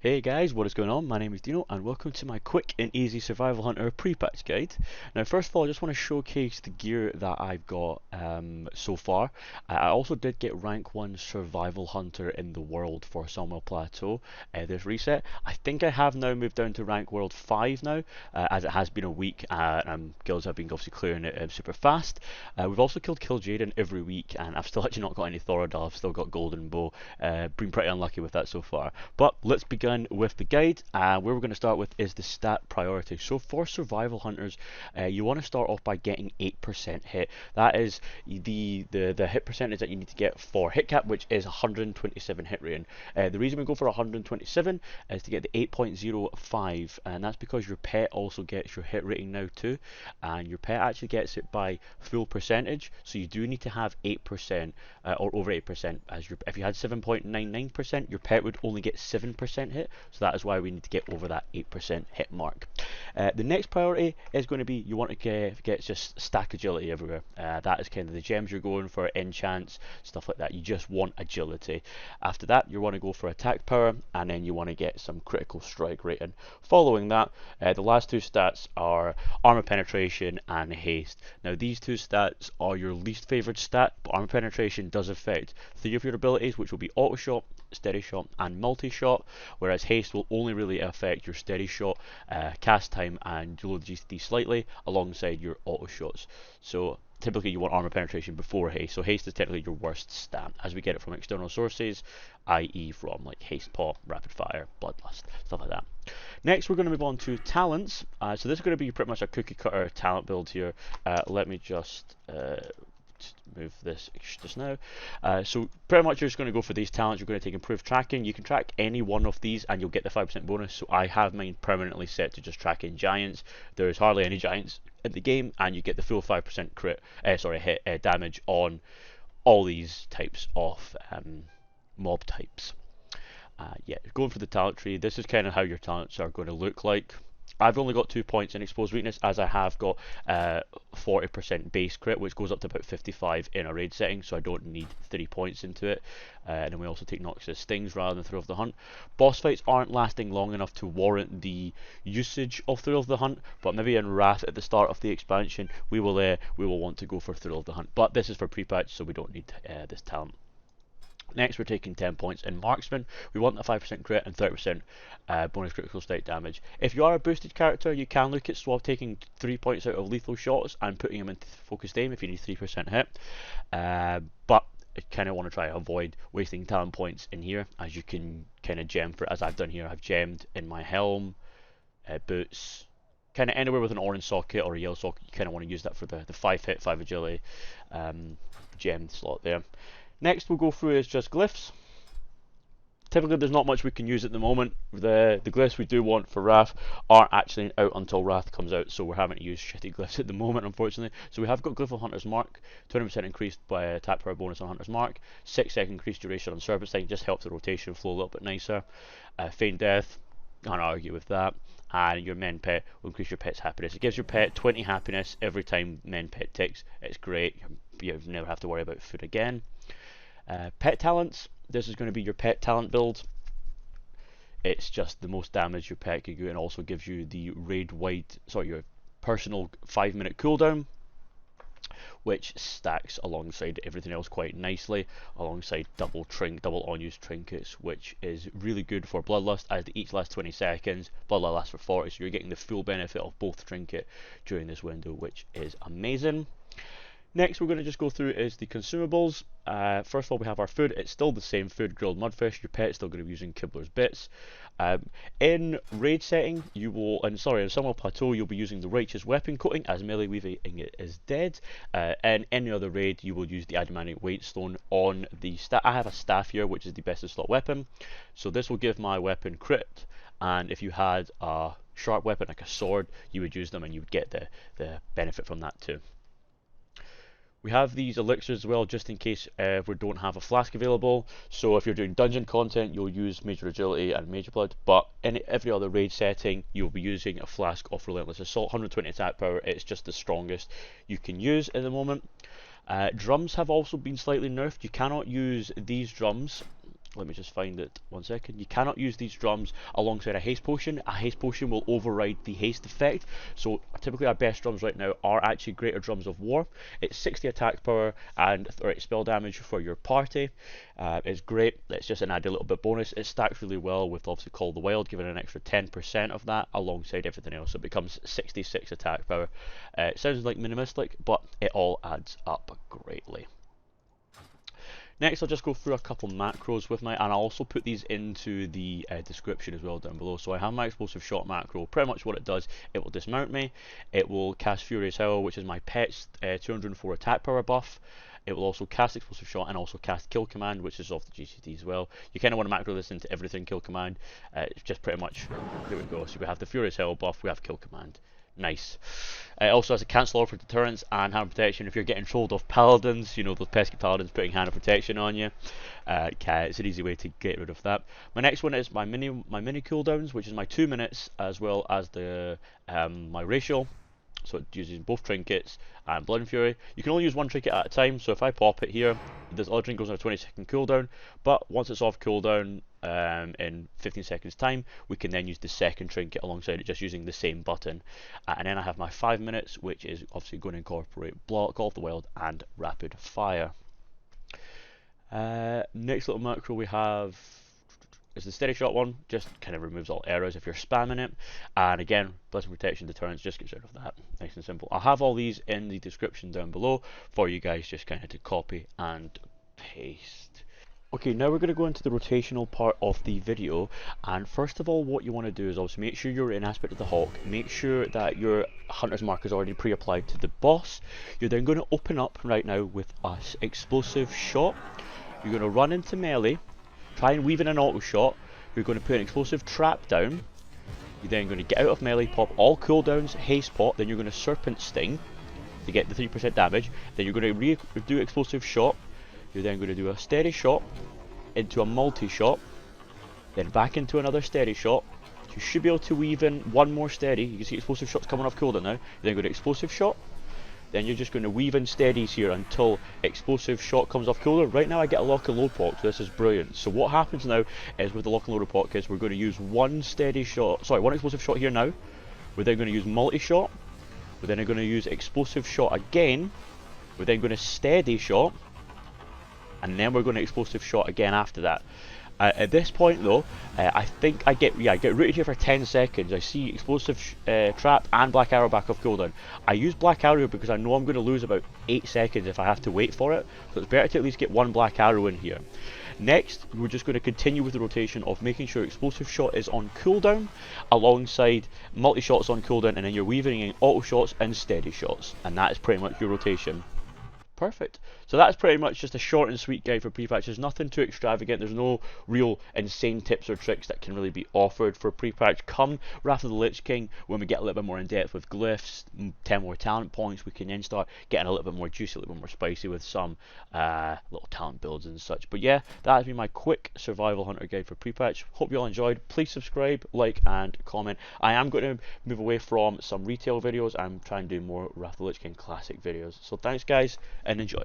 Hey guys, what is going on? My name is Dino and welcome to my quick and easy Survival Hunter pre-patch guide. Now first of all I just want to showcase the gear that I've got so far. I also did get rank 1 Survival Hunter in the world for Sawmill Plateau this reset. I think I have now moved down to rank world 5 now as it has been a week and guilds have been obviously clearing it super fast. We've also killed Jaden every week and I've still actually not got any Thoradal, I've still got Golden Bow. Been pretty unlucky with that so far. But let's begin with the guide. Where we're going to start with is the stat priority. So for survival hunters, you want to start off by getting 8% hit. That is the hit percentage that you need to get for hit cap, which is 127 hit rating. The reason we go for 127 is to get the 8.05, and that's because your pet also gets your hit rating now too, and your pet actually gets it by full percentage. So you do need to have 8% or over 8%. If you had 7.99%, your pet would only get 7% hit. So that is why we need to get over that 8% hit mark. The next priority is going to be you want to get just stack agility everywhere. That is kind of the gems you're going for, enchants, stuff like that. You just want agility. After that, you want to go for attack power, and then you want to get some critical strike rating. Following that, the last two stats are armor penetration and haste. Now these two stats are your least favorite stat, but armor penetration does affect 3 of your abilities, which will be auto shot, steady shot and multi-shot, whereas haste will only really affect your steady shot, cast time and load GCD slightly alongside your auto shots. So typically you want armor penetration before haste, so haste is technically your worst stat as we get it from external sources, i.e. from like haste pot, rapid fire, bloodlust, stuff like that. Next we're going to move on to talents. So this is going to be pretty much a cookie cutter talent build here. Let me just move this just now. So pretty much you're just going to go for these talents. You're going to take improved tracking. You can track any one of these and you'll get the 5% bonus. So I have mine permanently set to just tracking giants. There's hardly any giants in the game and you get the full 5% hit damage on all these types of mob types. Yeah, going for the talent tree, this is kind of how your talents are going to look like. I've only got 2 points in exposed weakness as I have got 40% base crit, which goes up to about 55 in a raid setting, so I don't need 3 points into it. And then we also take Noxus Stings rather than Thrill of the Hunt. Boss fights aren't lasting long enough to warrant the usage of Thrill of the Hunt, but maybe in Wrath at the start of the expansion we will want to go for Thrill of the Hunt. But this is for pre-patch, so we don't need this talent. Next, we're taking 10 points in Marksman. We want a 5% crit and 30% bonus critical strike damage. If you are a boosted character, you can look at taking 3 points out of lethal shots and putting them into focused aim if you need 3% hit. But I kind of want to try to avoid wasting talent points in here, as you can kind of gem for it, as I've done here. I've gemmed in my helm, boots, kind of anywhere with an orange socket or a yellow socket. You kind of want to use that for the 5 hit, 5 agility gem slot there. Next we'll go through is just glyphs. Typically there's not much we can use at the moment. The glyphs we do want for Wrath aren't actually out until Wrath comes out, so we're having to use shitty glyphs at the moment, unfortunately. So we have got Glyph of Hunter's Mark, 20% increased by attack power bonus on Hunter's Mark, 6-second increased duration on Serpentine, just helps the rotation flow a little bit nicer. Feign Death, can't argue with that. And your men pet will increase your pet's happiness. It gives your pet 20 happiness every time men pet ticks. It's great, you never have to worry about food again. Pet talents, this is going to be your pet talent build. It's just the most damage your pet can do and also gives you the your personal 5-minute cooldown, which stacks alongside everything else quite nicely, alongside double on-use trinkets, which is really good for Bloodlust as they each last 20 seconds, Bloodlust lasts for 40, so you're getting the full benefit of both trinket during this window, which is amazing. Next we're going to just go through is the consumables. First of all we have our food. It's still the same food, grilled mudfish. Your pet's still going to be using Kibler's Bits. In raid setting, in Sawmill Plateau you'll be using the Righteous Weapon Coating as melee weaving it is dead. In any other raid you will use the Adamantic Weight Stone on the staff. I have a staff here which is the best in slot weapon. So this will give my weapon crit, and if you had a sharp weapon like a sword you would use them and you would get the benefit from that too. We have these elixirs as well, just in case we don't have a flask available. So if you're doing dungeon content, you'll use Major Agility and Major Blood, but in every other raid setting, you'll be using a flask of Relentless Assault, 120 attack power. It's just the strongest you can use at the moment. Drums have also been slightly nerfed. You cannot use these drums let me just find it 1 second. You cannot use these drums alongside a haste potion. A haste potion will override the haste effect. So typically our best drums right now are actually Greater Drums of War. It's 60 attack power and 30 spell damage for your party. It's great. It's just an added little bit bonus. It stacks really well with obviously Call of the Wild, giving an extra 10% of that alongside everything else. So it becomes 66 attack power. It sounds like minimalistic, but it all adds up greatly. Next, I'll just go through a couple macros with my, and I'll also put these into the description as well down below. So I have my explosive shot macro. Pretty much what it does, it will dismount me. It will cast Furious Howl, which is my pet's 204 attack power buff. It will also cast explosive shot and also cast kill command, which is off the GCT as well. You kind of want to macro this into everything kill command. It's just pretty much, there we go. So we have the Furious Howl buff, we have kill command. Nice. It also has a cancelaura for deterrence and hand of protection. If you're getting trolled off paladins, you know, those pesky paladins putting hand of protection on you, it's an easy way to get rid of that. My next one is my mini cooldowns, which is my 2 minutes as well as the my ratio. So it uses both trinkets and Blood and Fury. You can only use one trinket at a time, so if I pop it here, this other trinket goes on a 20-second cooldown, but once it's off cooldown in 15 seconds time, we can then use the second trinket alongside it, just using the same button. And then I have my 5 minutes, which is obviously going to incorporate Call of the Wild and Rapid Fire. Next little macro we have is the steady shot one. Just kind of removes all errors if you're spamming it, and again, blessing protection deterrence just gets rid of that. Nice and simple. I'll have all these in the description down below for you guys just kind of to copy and paste. Okay, now we're going to go into the rotational part of the video, and first of all what you want to do is also make sure you're in Aspect of the Hawk, make sure that your Hunter's Mark is already pre-applied to the boss. You're then going to open up right now with a explosive shot. You're going to run into melee, try and weave in an auto shot. You're going to put an explosive trap down. You're then going to get out of melee, pop all cooldowns, haste pot, then you're going to serpent sting to get the 3% damage. Then you're going to do explosive shot. You're then going to do a steady shot into a multi shot, then back into another steady shot. You should be able to weave in one more steady. You can see explosive shots coming off cooldown now. You're then going to explosive shot. Then you're just going to weave in steadies here until explosive shot comes off cooldown. Right now I get a lock and load proc, so this is brilliant. So what happens now is with the lock and load proc is we're going to use one explosive shot here now. We're then going to use multi shot. We're then going to use explosive shot again. We're then going to steady shot. And then we're going to explosive shot again after that. At this point though, I think I get rooted here for 10 seconds. I see explosive trap and black arrow back off cooldown. I use black arrow because I know I'm going to lose about 8 seconds if I have to wait for it. So it's better to at least get one black arrow in here. Next, we're just going to continue with the rotation of making sure explosive shot is on cooldown alongside multi shots on cooldown, and then you're weaving in auto shots and steady shots, and that is pretty much your rotation. Perfect. So that's pretty much just a short and sweet guide for pre-patch. There's nothing too extravagant. There's no real insane tips or tricks that can really be offered for pre-patch. Come Wrath of the Lich King, when we get a little bit more in depth with glyphs, 10 more talent points, we can then start getting a little bit more juicy, a little bit more spicy with some little talent builds and such. But yeah, that has been my quick survival hunter guide for pre-patch. Hope you all enjoyed. Please subscribe, like and comment. I am going to move away from some retail videos. I'm trying to do more Wrath of the Lich King classic videos. So thanks guys, and enjoy.